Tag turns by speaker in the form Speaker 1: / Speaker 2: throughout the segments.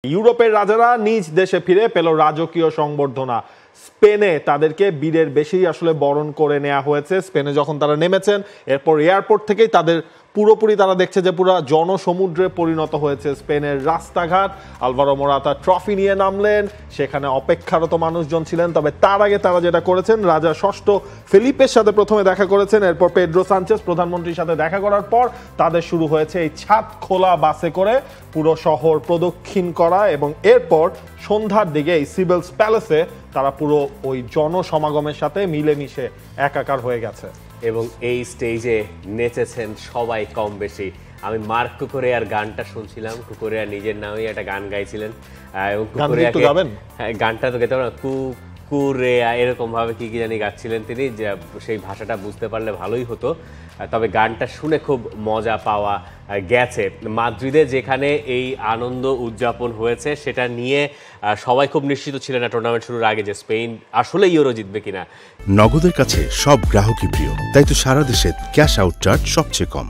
Speaker 1: ইউরোপের রাজারা নিজ দেশে ফিরে পেল রাজকীয় সংবর্ধনা। স্পেনে তাদেরকে বীরের বেশি আসলে বরণ করে নেওয়া হয়েছে। স্পেনে যখন তারা নেমেছেন, এরপর এয়ারপোর্ট থেকেই তাদের পুরোপুরি তারা দেখছে যে পুরো জনসমুদ্রে পরিণত হয়েছে স্পেনের রাস্তাঘাট। আলভারো মোরাতা ট্রফি নিয়ে নামলেন, সেখানে অপেক্ষারত মানুষজন ছিলেন। তবে তার আগে তারা যেটা করেছেন, রাজা ষষ্ঠ ফিলিপের সাথে প্রথমে দেখা করেছেন, এরপর পেড্রো সানচেস প্রধানমন্ত্রীর সাথে দেখা করার পর তাদের শুরু হয়েছে এই ছাদ খোলা বাসে করে পুরো শহর প্রদক্ষিণ করা, এবং এরপর সন্ধ্যার দিকে এই সিবেলস প্যালেসে তারা পুরো ওই জনসমাগমের সাথে মিলেমিশে একাকার হয়ে গেছে।
Speaker 2: এবং এই স্টেজে নেচেছেন সবাই কম বেশি। আমি মার্ক কুকুরেয়ার গানটা শুনছিলাম, কুকুরেয়া নিজের নামেই একটা গান গাইছিলেন এবং কুকুরেয়াকে গানটা তো গেতে না, কুকুরেয়া এরকম ভাবে কি কি জানি গাচ্ছিলেন তিনি, যে সেই ভাষাটা বুঝতে পারলে ভালোই হতো। তবে গানটা শুনে খুব মজা পাওয়া গেছে। মাদ্রিদে যেখানে এই আনন্দ উদযাপন হয়েছে সেটা নিয়ে সবাই খুব নিশ্চিত ছিলেন না টুর্নামেন্ট শুরুর আগে যে স্পেন আসলে ইউরো জিতবে কিনা।
Speaker 3: নগদের কাছে সব গ্রাহকই প্রিয়, তাই তো সারা দেশে ক্যাশ আউট চার্জ সবচেয়ে কম।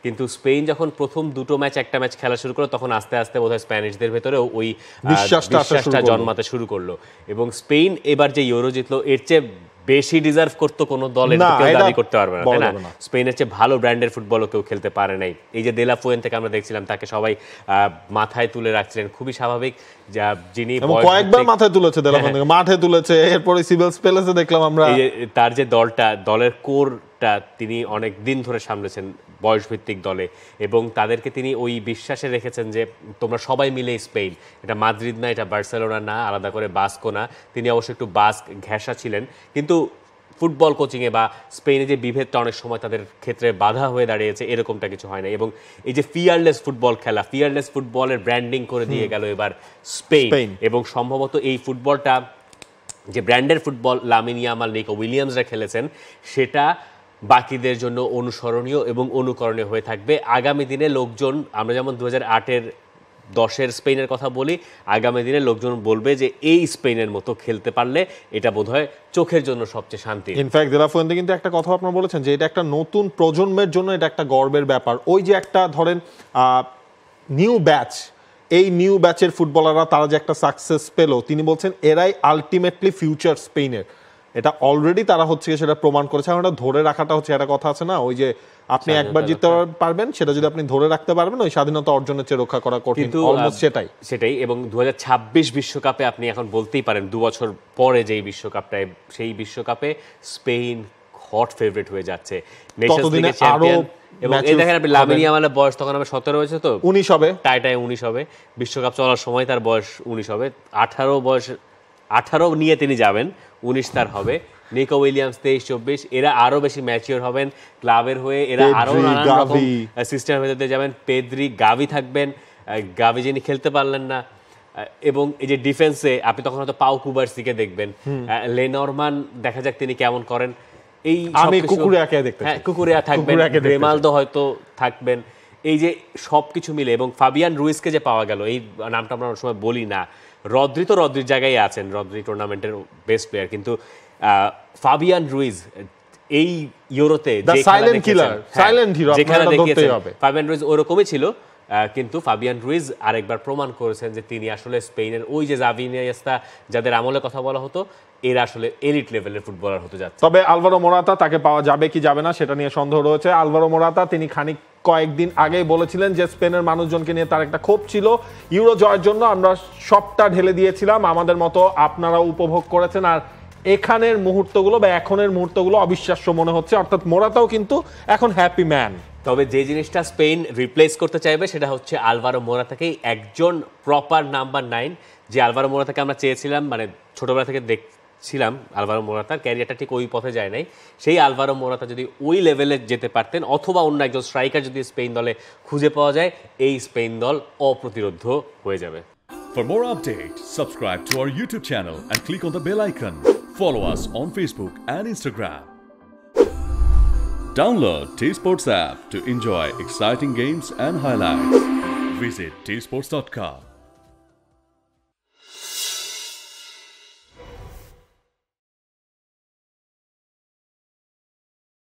Speaker 2: কিন্তু স্পেন যখন প্রথম দুটো ম্যাচ একটা ম্যাচ খেলা শুরু করলো, তখন আস্তে আস্তে বোধহয় স্প্যানিশদের ভেতরেও ওই বিশ্বাসটা জন্মাতে শুরু করলো। এবং স্পেন এবার যে ইউরো জিতলো, এর চেয়ে বেশি ডিজার্ভ করতো কোনো দলের কেউ দাবি করতে পারবে না, তাই না? স্পেনের চেয়ে ভালো ব্র্যান্ডের ফুটবলও কেউ খেলতে পারে নাই। এই যে দেলা ফুয়েন থেকে আমরা দেখছিলাম, তাকে সবাই মাথায় তুলে রাখছিলেন, খুবই স্বাভাবিক। যা যিনি
Speaker 1: কয়েকবার মাথায় তুলেছে, দেলা ফুয়েন মাঠে তুলেছে, এরপরে সিবেলস প্যালেসে দেখলাম আমরা।
Speaker 2: তার যে দলের কোরটা তিনি অনেক দিন ধরে সামলেছেন বয়সভিত্তিক দলে, এবং তাদেরকে তিনি ওই বিশ্বাসে রেখেছেন যে তোমরা সবাই মিলে স্পেন, এটা মাদ্রিদ না, এটা বার্সেলোনা না, আলাদা করে বাস্কো না। তিনি অবশ্য একটু বাস্ক ঘেঁষা ছিলেন, কিন্তু ফুটবল কোচিংয়ে বা স্পেনে যে বিভেদটা অনেক সময় তাদের ক্ষেত্রে বাধা হয়ে দাঁড়িয়েছে, এরকমটা কিছু হয় না। এবং এই যে ফিয়ারলেস ফুটবল খেলা, ফিয়ারলেস ফুটবলের ব্র্যান্ডিং করে দিয়ে গেল এবার স্পেন। এবং সম্ভবত এই ফুটবলটা, যে ব্র্যান্ডের ফুটবল লামিন ইয়ামাল, নিকো উইলিয়ামসরা খেলেছেন, সেটা বাকিদের জন্য অনুসরণীয় এবং অনুকরণীয় হয়ে থাকবে আগামী দিনে। লোকজন, আমরা যেমন 2008-এর 10-এর স্পেনের কথা বলি, আগামী দিনে লোকজন বলবে যে এই স্পেনের মতো খেলতে পারলে এটা বোধহয় চোখের জন্য সবচেয়ে শান্তি।
Speaker 1: ইনফ্যাক্ট দেলা ফুয়েন্তে কিন্তু একটা কথা আপনারা বলেছেন যে এটা একটা নতুন প্রজন্মের জন্য এটা একটা গর্বের ব্যাপার। ওই যে একটা ধরেন নিউ ব্যাচ, এই নিউ ব্যাচের ফুটবলাররা তারা যে একটা সাকসেস পেল, তিনি বলছেন এরাই আলটিমেটলি ফিউচার স্পেনের। এটা অলরেডি তারা হচ্ছে সেটা প্রমাণ করেছে। এখন এটা ধরে রাখাটা হচ্ছে একটা কথা আছে না, ওই যে আপনি একবার জিততে পারবেন, সেটা যদি আপনি ধরে রাখতে পারবেন, ওই স্বাধীনতা অর্জনের চেয়ে রক্ষা করা কঠিন।
Speaker 2: সেটাই। এবং 2026 বিশ্বকাপে আপনি এখন বলতেই পারেন 2 বছর পরে যেই বিশ্বকাপটা, সেই বিশ্বকাপে স্পেন হট ফেভারিট হয়ে যাচ্ছে। নেশনস লিগের চ্যাম্পিয়ন। এবং এই দেখেন আপনি লামিন ইয়ামালের বয়স তখন হবে 17 হয়েছে, তো
Speaker 1: 19 হবে,
Speaker 2: টাইটাই 19 হবে। বিশ্বকাপ চলার সময় তার বয়স 19 হবে। 18 নিয়ে তিনি যাবেন, 19 তার হবে। নিকো উইলিয়ামস 23-24, এরা আরো বেশি ম্যাচিওর হবেন ক্লাবের হয়ে, এরা আরো নানান রকম সিস্টেমের ভেতরে যাবেন। পেদ্রি, গাভি থাকবেন, গাভি যিনি খেলতে পারলেন না। এবং এই যে ডিফেন্সে আপনি তখন হয়তো পাউ কুবার্সিকে দেখবেন, লেনরমান দেখা যাক তিনি কেমন করেন। এই কুকুরেয়া থাকবেন, রেমালদো হয়তো থাকবেন। এই যে সবকিছু মিলে, এবং ফাবিয়ান রুইসকে যে পাওয়া গেল, এই নামটা আমরা অনেক সময় বলি না। রদ্রি তো রদ্রির জায়গায় আছেন, রদ্রি টুর্নামেন্টের বেস্ট প্লেয়ার, কিন্তু ফাবিয়ান রুইজ এই ইউরোতে ফাবিয়ান রুইজ ওরকমই ছিল, কিন্তু ফাবিয়ান রুইজ আরেকবার প্রমাণ করেছেন যে তিনি আসলে স্পেনের ওই যে জাভি ইনিয়েস্তা যাদের আমলে কথা বলা হতো, এরা আসলে এলিট লেভেলের ফুটবলার হতে যাচ্ছে।
Speaker 1: তবে আলভারো মোরাতা, তাকে পাওয়া যাবে কি যাবে না সেটা নিয়ে সন্দেহ রয়েছে। আলভারো মোরাতা তিনি কয়েকদিন আগেই বলেছিলেন যে স্পেনের মানুষজনকে নিয়ে তার একটা ক্ষোভ ছিল, ইউরো জয়ের জন্য আমরা সবটা ঢেলে দিয়েছিলাম, আমাদের মতো আপনারা উপভোগ করেছেন, আর এখানের মুহূর্তগুলো বা এখনের মুহূর্তগুলো অবিশ্বাস্য মনে হচ্ছে। অর্থাৎ মোরাতাও কিন্তু এখন হ্যাপি ম্যান।
Speaker 2: তবে যে জিনিসটা স্পেন রিপ্লেস করতে চাইবে সেটা হচ্ছে আলভারো মোরাতাকেই একজন প্রপার নাম্বার 9, যে আলভারো মোরাতাকে আমরা চেয়েছিলাম, মানে ছোটবেলা থেকে দেখছিলাম আলভারো মোরাতার ক্যারিয়ারটা ঠিক ওই পথে যায় নাই। সেই আলভারো মোরাতা যদি ওই লেভেলে যেতে পারতেন, অথবা অন্য একজন স্ট্রাইকার যদি স্পেন দলে খুঁজে পাওয়া যায়, এই স্পেন দল অপ্রতিরোধ্য হয়ে যাবে।
Speaker 4: For more updates, subscribe to our YouTube channel and click on the bell icon. Follow us on Facebook and Instagram. Download T-Sports app to enjoy exciting games and highlights. Visit tsports.com.